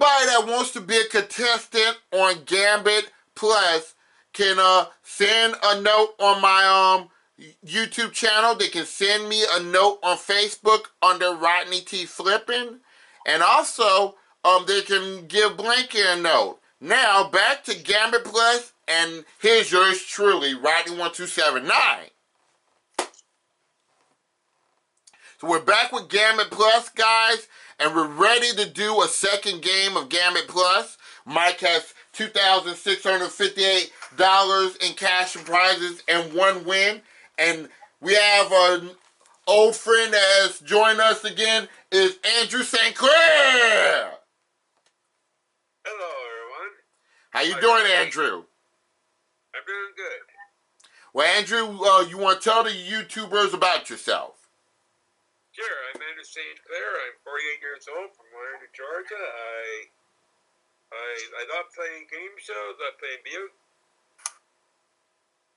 anybody that wants to be a contestant on Gambit Plus can send a note on my YouTube channel. They can send me a note on Facebook under Rodney T. Flippin'. And also, they can give Blanky a note. Now, back to Gambit Plus, and here's yours truly, Rodney1279. So we're back with Gambit Plus, guys, and we're ready to do a second game of Gambit Plus. Mike has $2,658 in cash and prizes and 1 win. And we have an old friend that has joined us again, is Andrew St. Clair. Hello, everyone. How you doing, Andrew? I'm doing good. Well, Andrew, you want to tell the YouTubers about yourself? Sure, I'm Andrew St. Clair. I'm 48 years old from Atlanta, Georgia. I love playing game shows. I play video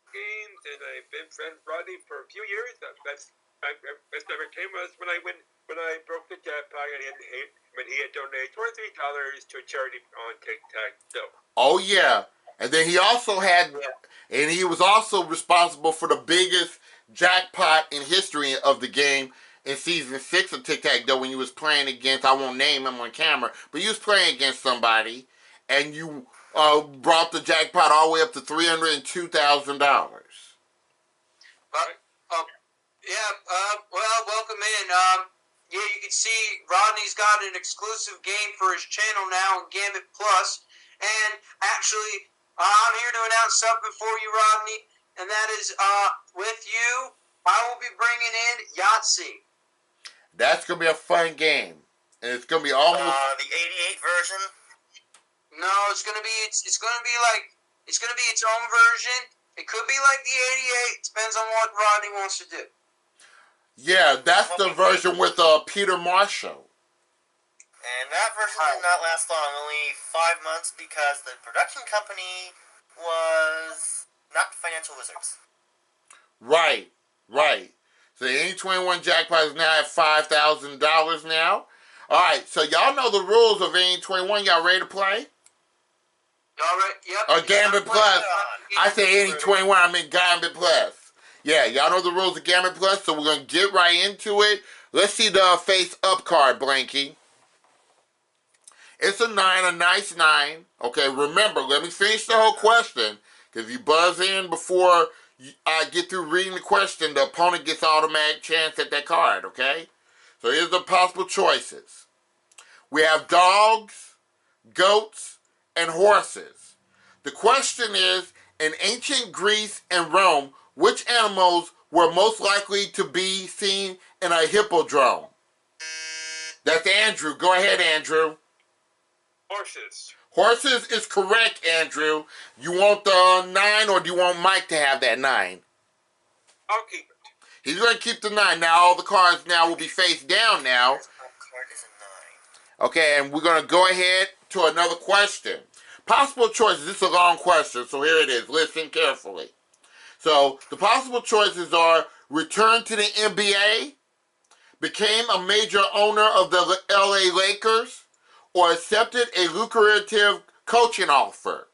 games, and I've been friends with Rodney for a few years. Best ever came was when I broke the jackpot and when he had donated $23 to a charity on tic-tac-toe. Oh yeah, and then he also had, and he was also responsible for the biggest jackpot in history of the game in season 6 of Tic-Tac-Toe when you was playing against, I won't name him on camera, but you was playing against somebody, and you brought the jackpot all the way up to $302,000. Well, welcome in. Yeah, you can see Rodney's got an exclusive game for his channel now on Gambit Plus, and actually, I'm here to announce something for you, Rodney, and that is, with you, I will be bringing in Yahtzee. That's gonna be a fun game, and it's gonna be almost the '88 version. No, it's gonna be its own version. It could be like the '88. Depends on what Rodney wants to do. Yeah, that's the version with Peter Marshall. And that version did not last long, only 5 months, because the production company was not Financial Wizards. Right. So the any21 jackpot is now at $5,000 now. All right, so y'all know the rules of any21. Y'all ready to play? All right. Yep. Or Gambit Plus. I say any21. I mean Gambit Plus. Yeah, y'all know the rules of Gambit Plus, so we're gonna get right into it. Let's see the face-up card, Blanky. It's a 9, a nice 9. Okay, remember, let me finish the whole question, because if you buzz in before I get through reading the question, the opponent gets automatic chance at that card, okay? So here's the possible choices. We have dogs, goats, and horses. The question is, in ancient Greece and Rome, which animals were most likely to be seen in a hippodrome? That's Andrew. Go ahead, Andrew. Horses. Horses is correct, Andrew. You want the 9, or do you want Mike to have that 9? I'll keep it. He's going to keep the 9. Now, all the cards now will be face down now. Card is a 9. Okay, and we're going to go ahead to another question. Possible choices. This is a long question, so here it is. Listen carefully. So, the possible choices are return to the NBA, became a major owner of the LA Lakers, or accepted a lucrative coaching offer.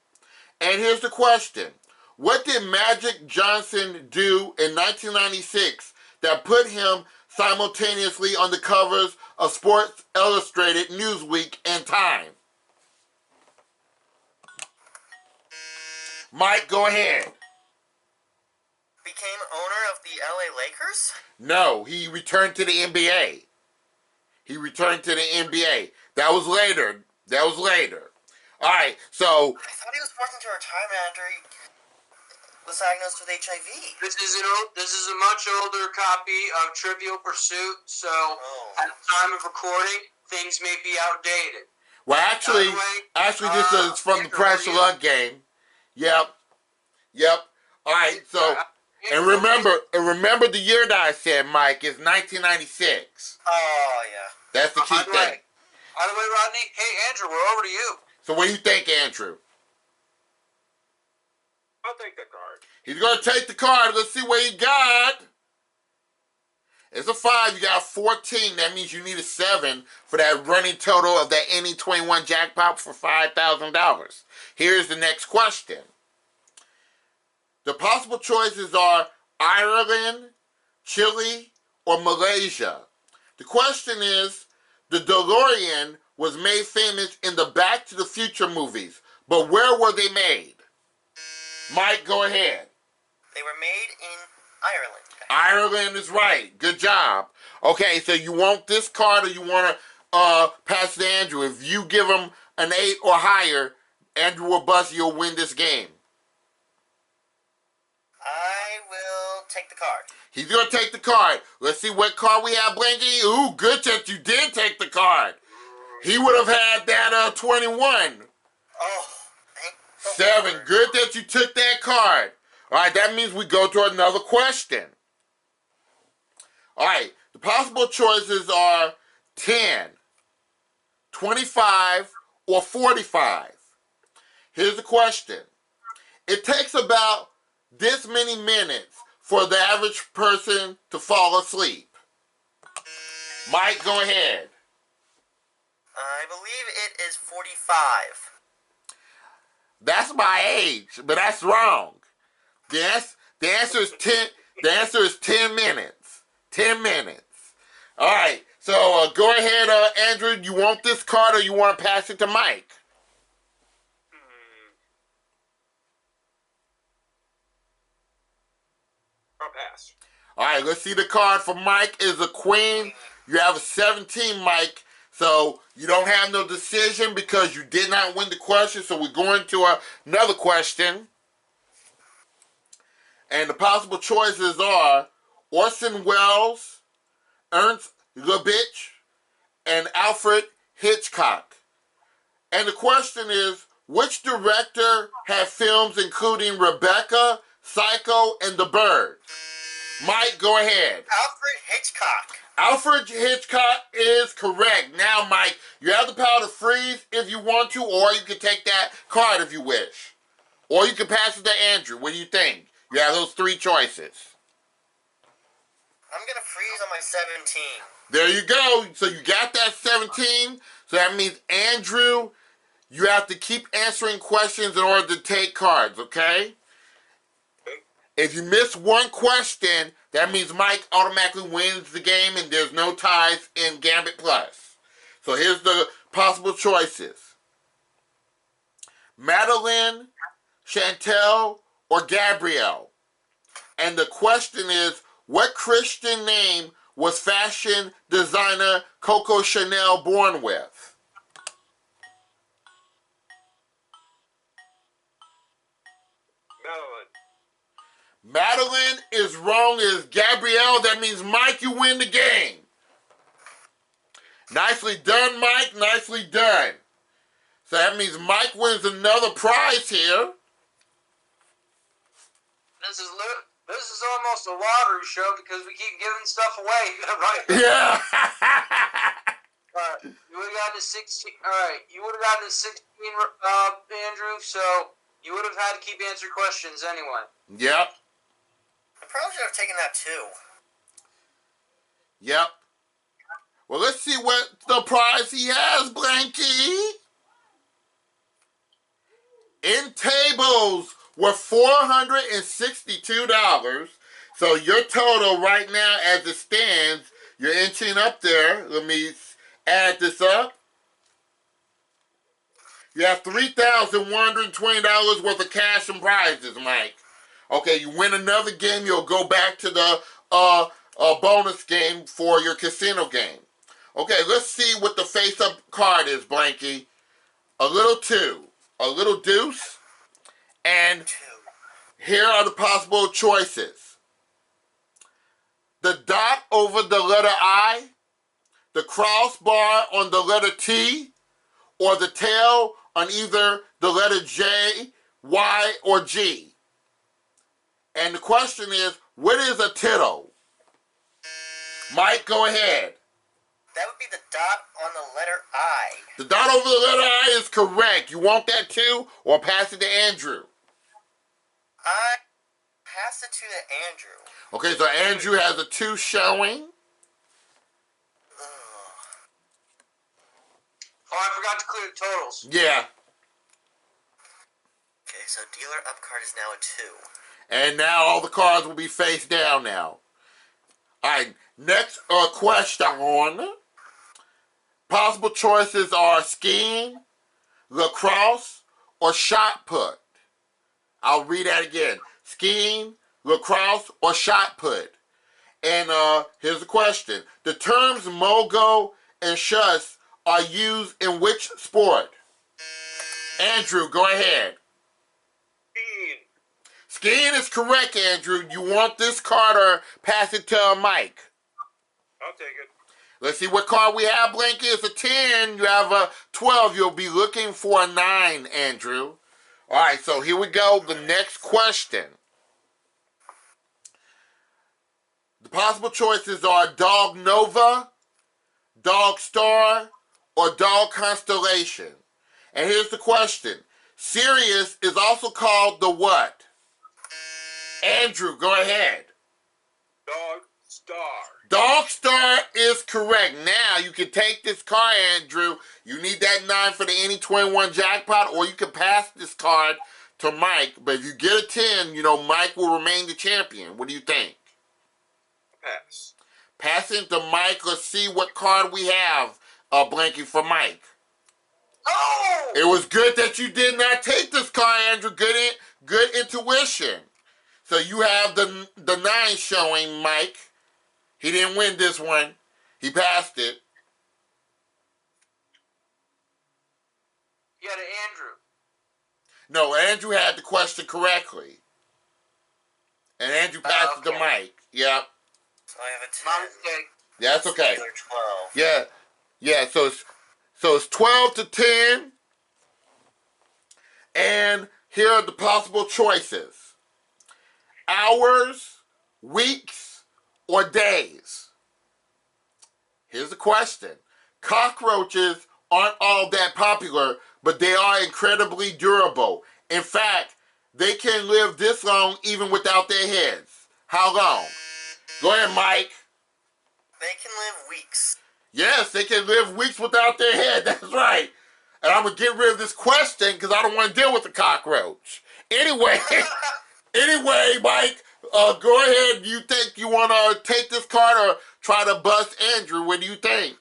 And here's the question. What did Magic Johnson do in 1996 that put him simultaneously on the covers of Sports Illustrated, Newsweek, and Time? Mike, go ahead. Became owner of the LA Lakers? No, he returned to the NBA. That was later. All right, so... I thought he was forced into retirement after he was diagnosed with HIV. This is a much older copy of Trivial Pursuit, so at the time of recording, things may be outdated. Well, actually, this is from the Pressure Luck game. Yep. All right, so... And remember the year that I said, Mike, is 1996. Oh, yeah. That's the key thing. By the way, Rodney, hey, Andrew, we're over to you. So what do you think, Andrew? I'll take the card. He's going to take the card. Let's see what he got. It's a 5. You got 14. That means you need a 7 for that running total of that any 21 jackpot for $5,000. Here's the next question. The possible choices are Ireland, Chile, or Malaysia. The question is, the DeLorean was made famous in the Back to the Future movies, but where were they made? Mike, go ahead. They were made in Ireland. Ireland is right. Good job. Okay, so you want this card or you want to pass it to Andrew? If you give him an 8 or higher, Andrew will bust, you'll win this game. I will take the card. He's going to take the card. Let's see what card we have, Blanky. Ooh, good that you did take the card. He would have had that 21. Oh, thank 7. Lord. Good that you took that card. All right, that means we go to another question. All right, the possible choices are 10, 25, or 45. Here's the question. It takes about this many minutes for the average person to fall asleep. Mike, go ahead. I believe it is 45. That's my age, but that's wrong. The answer is 10. The answer is 10 minutes. 10 minutes. All right. So go ahead, Andrew. You want this card or you want to pass it to Mike? I'll pass. All right. Let's see the card for Mike is a queen. You have a 17, Mike. So you don't have no decision because you did not win the question. So we're going to another question. And the possible choices are Orson Welles, Ernst Lubitsch, and Alfred Hitchcock. And the question is, which director had films including Rebecca, Psycho, and The Bird? Mike, go ahead. Alfred Hitchcock. Alfred Hitchcock is correct. Now, Mike, you have the power to freeze if you want to, or you can take that card if you wish. Or you can pass it to Andrew. What do you think? You have those 3 choices. I'm going to freeze on my 17. There you go. So you got that 17. So that means, Andrew, you have to keep answering questions in order to take cards, okay? If you miss one question, that means Mike automatically wins the game and there's no ties in Gambit Plus. So here's the possible choices. Madeline, Chantel, or Gabrielle. And the question is, what Christian name was fashion designer Coco Chanel born with? Madeline. Madeline is wrong. It's Gabrielle. That means, Mike, you win the game. Nicely done, Mike. Nicely done. So that means Mike wins another prize here. This is almost a lottery show because we keep giving stuff away, right? Yeah. You would have gotten to 16. All right, you would have gotten to 16, Andrew. So you would have had to keep answering questions anyway. Yep. I probably should have taken that too. Yep. Well, let's see what the prize he has, Blanky. In tables were $462. So your total right now as it stands, you're inching up there. Let me add this up. You have $3,120 worth of cash and prizes, Mike. Okay, you win another game, you'll go back to the bonus game for your casino game. Okay, let's see what the face-up card is, Blanky. A little 2, a little deuce, and here are the possible choices. The dot over the letter I, the crossbar on the letter T, or the tail on either the letter J, Y, or G. And the question is, what is a tittle? Mike, go ahead. That would be the dot on the letter I. The dot over the letter I is correct. You want that too, or pass it to Andrew? I pass it to Andrew. Okay, so Andrew has a 2 showing. Oh, I forgot to clear the totals. Yeah. Okay, so dealer up card is now a 2. And now all the cards will be face down now. Alright, next question on. Possible choices are skiing, lacrosse, or shot put. I'll read that again. Skiing, lacrosse, or shot put. And here's the question. The terms mogo and shush are used in which sport? Andrew, go ahead. Skiing is correct, Andrew. You want this card or pass it to Mike? I'll take it. Let's see what card we have, Blanky. It's a 10. You have a 12. You'll be looking for a 9, Andrew. All right, so here we go. The next question. The possible choices are Dog Nova, Dog Star, or Dog Constellation. And here's the question. Sirius is also called the what? Andrew, go ahead. Dog Star. Dog Star is correct. Now, you can take this card, Andrew. You need that 9 for the Any 21 jackpot, or you can pass this card to Mike. But if you get a 10, you know, Mike will remain the champion. What do you think? Pass. Passing to Mike. Let's see what card we have, Blanky, for Mike. Oh! It was good that you did not take this card, Andrew. Good intuition. So you have the 9 showing, Mike. He didn't win this one. He passed it. You got an Andrew. No, Andrew had the question correctly. And Andrew passed it to Mike. Yep. So I have a 10. My mistake. Yeah, that's okay. Dealer 12. Yeah, so it's 12 to 10. And here are the possible choices. Hours, weeks, or days. Here's the question. Cockroaches aren't all that popular, but they are incredibly durable. In fact, they can live this long even without their heads. How long? Go ahead, Mike. They can live weeks. Yes, they can live weeks without their head. That's right. And I'm going to get rid of this question because I don't want to deal with the cockroach. Anyway, Mike, go ahead. Do you think you want to take this card or try to bust Andrew? What do you think?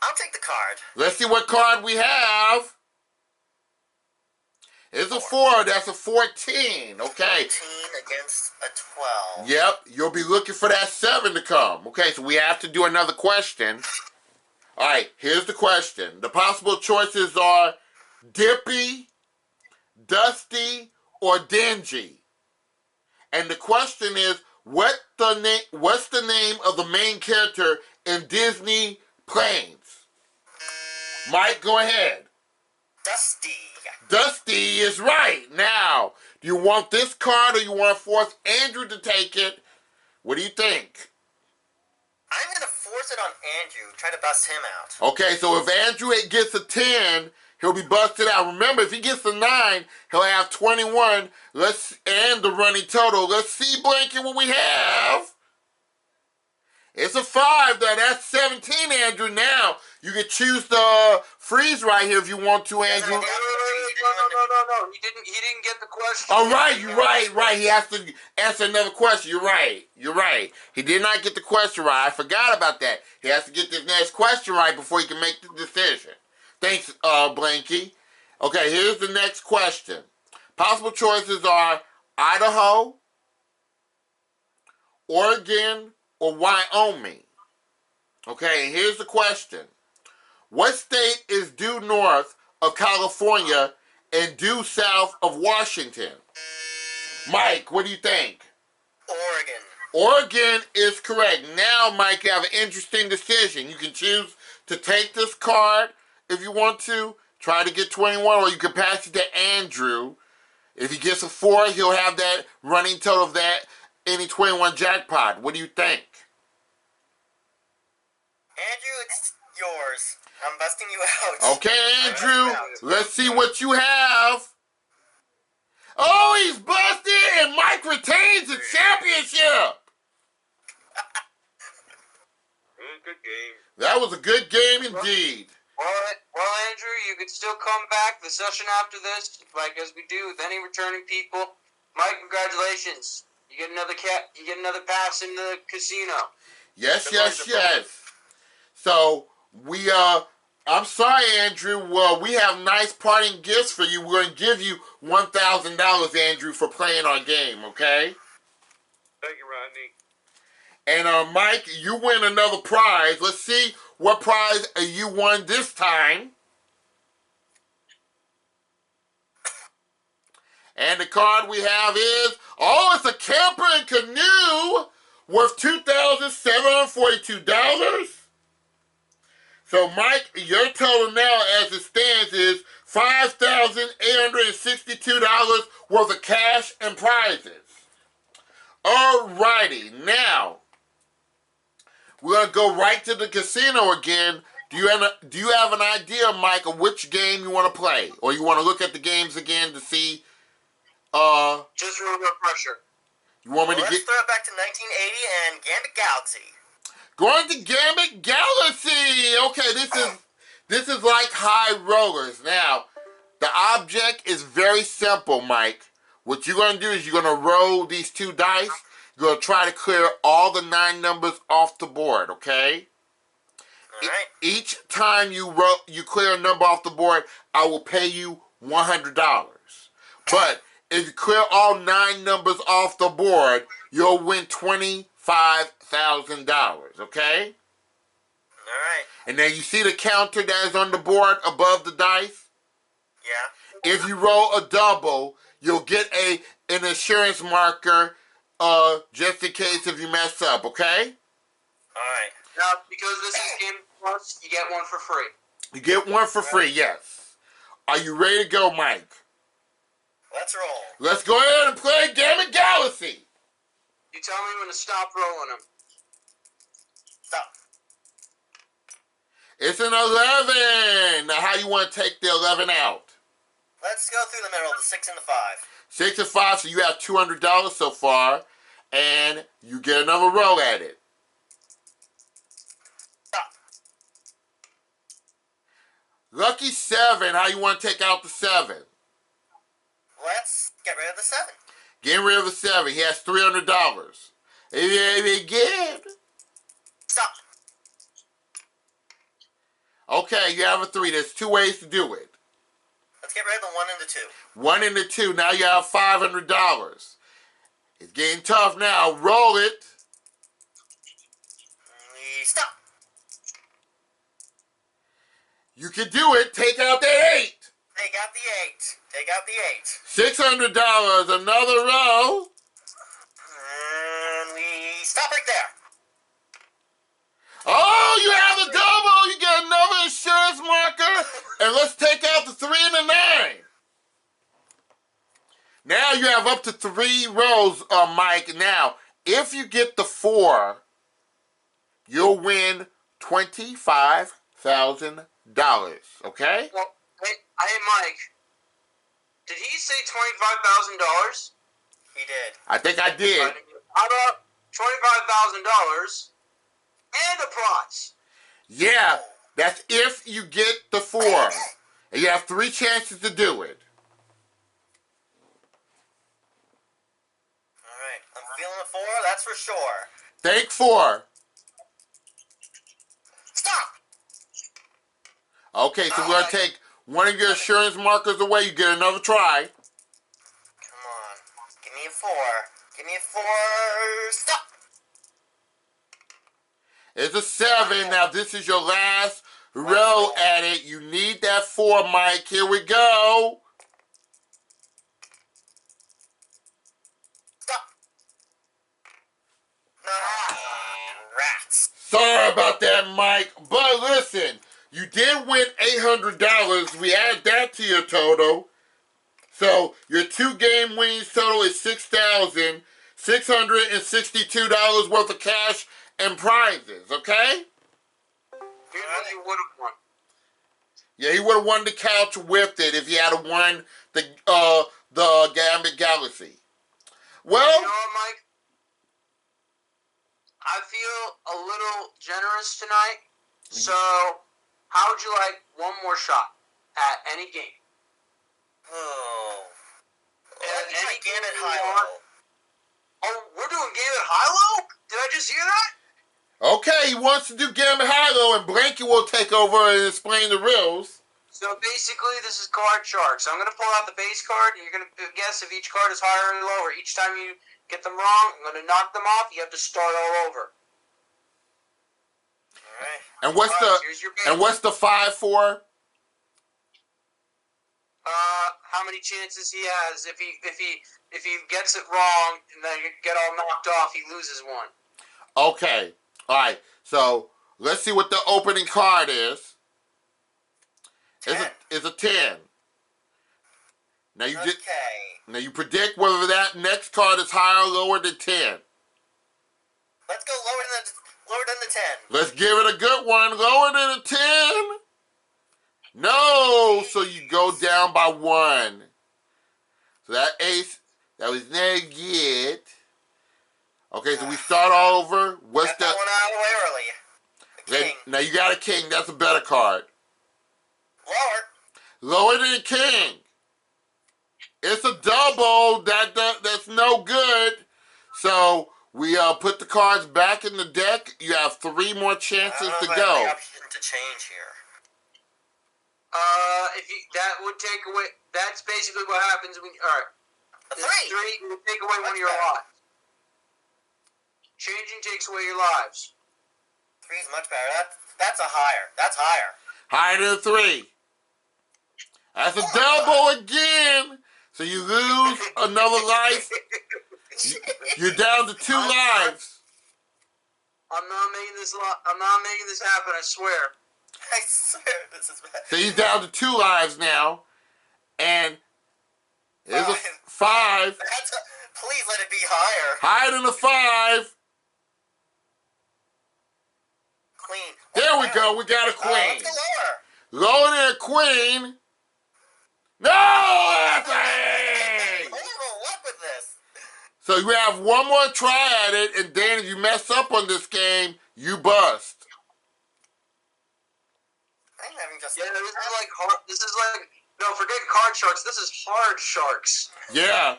I'll take the card. Let's see what card we have. It's a 4. That's a 14. Okay. 14 against a 12. Yep. You'll be looking for that 7 to come. Okay, so we have to do another question. All right, here's the question. The possible choices are Dippy, Dusty, or Dingy. And the question is, what's the name of the main character in Disney Planes? Mike, go ahead. Dusty. Dusty is right. Now, do you want this card or you want to force Andrew to take it? What do you think? I'm going to force it on Andrew. Try to bust him out. Okay, so if Andrew gets a 10, he'll be busted out. Remember, if he gets a 9, he'll have 21. And the running total. Let's see, Blanket, what we have. It's a 5, though. That's 17, Andrew. Now, you can choose the freeze right here if you want to, Andrew. No. He didn't get the question. Oh, right. You're right. He has to answer another question. You're right. He did not get the question right. I forgot about that. He has to get this next question right before he can make the decision. Thanks, Blanky. Okay, here's the next question. Possible choices are Idaho, Oregon, or Wyoming. Okay, and here's the question. What state is due north of California and due south of Washington? Mike, what do you think? Oregon is correct. Now, Mike, you have an interesting decision. You can choose to take this card if you want to, try to get 21, or you can pass it to Andrew. If he gets a 4, he'll have that running total of that Any 21 jackpot. What do you think? Andrew, it's yours. I'm busting you out. Okay, Andrew, let's see what you have. Oh, he's busted, and Mike retains the championship. Good game. That was a good game indeed. Well, Andrew, you could still come back the session after this, like as we do with any returning people. Mike, congratulations! You get another pass in the casino. Yes, yes, yes. So I'm sorry, Andrew. We have nice parting gifts for you. We're gonna give you $1,000, Andrew, for playing our game. Okay. Thank you, Rodney. And Mike, you win another prize. Let's see what prize you won this time. And the card we have is, it's a camper and canoe worth $2,742. So, Mike, your total now as it stands is $5,862 worth of cash and prizes. Alrighty, now, we're going to go right to the casino again. Do you have an idea, Mike, of which game you want to play? Or you want to look at the games again to see... Just a little bit of pressure. You want me to Let's throw it back to 1980 and Gambit Galaxy. Going to Gambit Galaxy! Okay, this is like high rollers. Now, the object is very simple, Mike. What you're going to do is you're going to roll these 2 dice. You're going to try to clear all the 9 numbers off the board, okay? All right. Each time you clear a number off the board, I will pay you $100. But if you clear all 9 numbers off the board, you'll win $25,000, okay? All right. And then you see the counter that is on the board above the dice? Yeah. If you roll a double, you'll get an insurance marker just in case if you mess up, okay? All right. Now, because this is Game Plus, you get one for free. You get one for free, yes. Are you ready to go, Mike? Let's roll. Let's go ahead and play Gambit Galaxy. You tell me when to stop rolling them. Stop. It's an 11. Now, how you want to take the 11 out? Let's go through the middle, the 6 and the 5. 6 and 5, so you have $200 so far, and you get another roll at it. Stop. Lucky 7, how you want to take out the 7? Let's get rid of the 7. Get rid of the 7. He has $300. Again. Stop. Okay, you have a 3. There's 2 ways to do it. Let's get rid of the 1 and the 2. 1 and the 2. Now you have $500. It's getting tough now. Roll it. Stop. You can do it. Take out that 8. Take out the 8. Take out the 8. $600. Another roll. And we stop right there. Oh, you have the double. You get another insurance marker. And let's take out the 3 and the 9. Now you have up to 3 rolls, Mike. Now, if you get the 4, you'll win $25,000. Okay? Well, hey, Mike. Did he say $25,000? He did. I think I did. How about $25,000 and a prize? Yeah, that's if you get the 4. And you have 3 chances to do it. Alright, I'm feeling a 4, that's for sure. Take 4. Stop! Okay, so we're going to take one of your insurance markers away. You get another try. Come on. Give me a 4. Give me a 4. Stop! It's a 7. Now, this is your last roll at it. You need that 4, Mike. Here we go. Stop! Rats. Sorry about that, Mike. But listen, you did win $800. We add that to your total. So your 2-game winnings total is $6,662 worth of cash and prizes, okay? Here's what you would have won. Yeah, he would have won the couch with it if he had won the Gambit Galaxy. Well, You know what, Mike? I feel a little generous tonight, so How would you like one more shot at any game? Oh. And Let me try any game Gambit you high-low. want. Oh, we're doing Gambit high-low? Did I just hear that? Okay, he wants to do Gambit high-low, and Blanky will take over and explain the rules. So basically, this is card sharks. I'm going to pull out the base card, and you're going to guess if each card is higher or lower. Each time you get them wrong, I'm going to knock them off. You have to start all over. All right. And what's Here's your the 5 for? How many chances he has if he gets it wrong and then you get all knocked off, he loses one. Okay. All right. So let's see what the opening card is. 10. It's a 10. Now Okay. Now you predict whether that next card is higher or lower than 10. Let's go lower than the 10. Let's give it a good one. Lower than a 10. No. So you go down by 1. So that ace, that was no good. Okay, so we start all over. What's Got that one out of the way early. The king. Now you got a king. That's a better card. Lower. Lower than a king. It's a double. That's no good. So we put the cards back in the deck. You have 3 more chances to go. I have the option to change here. That would take away. That's basically what happens when. All right. A 3. 3 will take away one of your lives. Changing takes away your lives. 3 is much better. That's a higher. That's higher. Higher than 3. That's a double again. So you lose another life. You're down to 2 lives. I'm not making this happen. I swear. I swear this is bad. So he's down to 2 lives now. And there's a 5. Please let it be higher. Higher than a 5. Queen. There we go. We got a queen. Let's go lower. Lower than a queen. No! That's a I don't know what with this. So you have one more try at it, and then if you mess up on this game, you bust. I'm having just. Yeah, this is like hard. This is like no, forget card sharks. This is hard sharks. Yeah.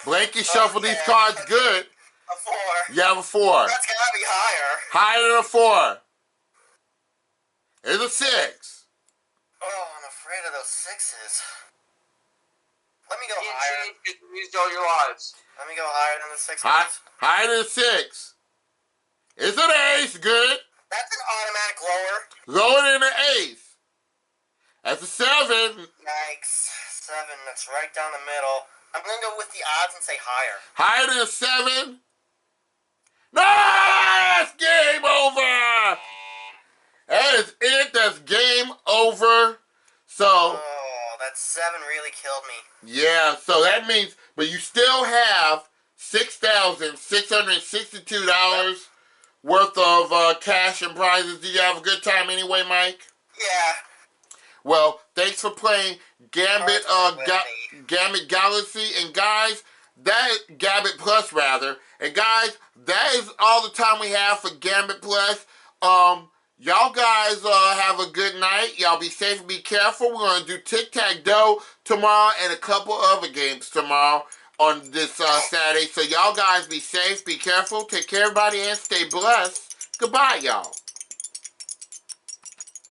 Blanky shuffled these cards good. A 4. You have a 4. That's gotta be higher. Higher than a 4. It's a 6. Oh, I'm afraid of those 6s. Let me go You higher. used all your lives. Let me go higher than the 6. Higher than a 6. It's an ace. Good. That's an automatic lower. Lower than an ace. That's a 7. Yikes. 7. That's right down the middle. I'm gonna go with the odds and say higher. Higher than a 7. No! That's game over. That is it. That's game over. So, Oh, that 7 really killed me. yeah. So that means, but you still have $6,662 worth of cash and prizes. Did you have a good time anyway, Mike? Yeah. Well, thanks for playing Gambit, Gambit Galaxy, and guys, Gambit Plus rather, and guys, that is all the time we have for Gambit Plus. Y'all guys have a good night. Y'all be safe and be careful. We're gonna do tic-tac-toe tomorrow and a couple other games tomorrow on this Saturday. So y'all guys be safe, be careful, take care, everybody, and stay blessed. Goodbye, y'all.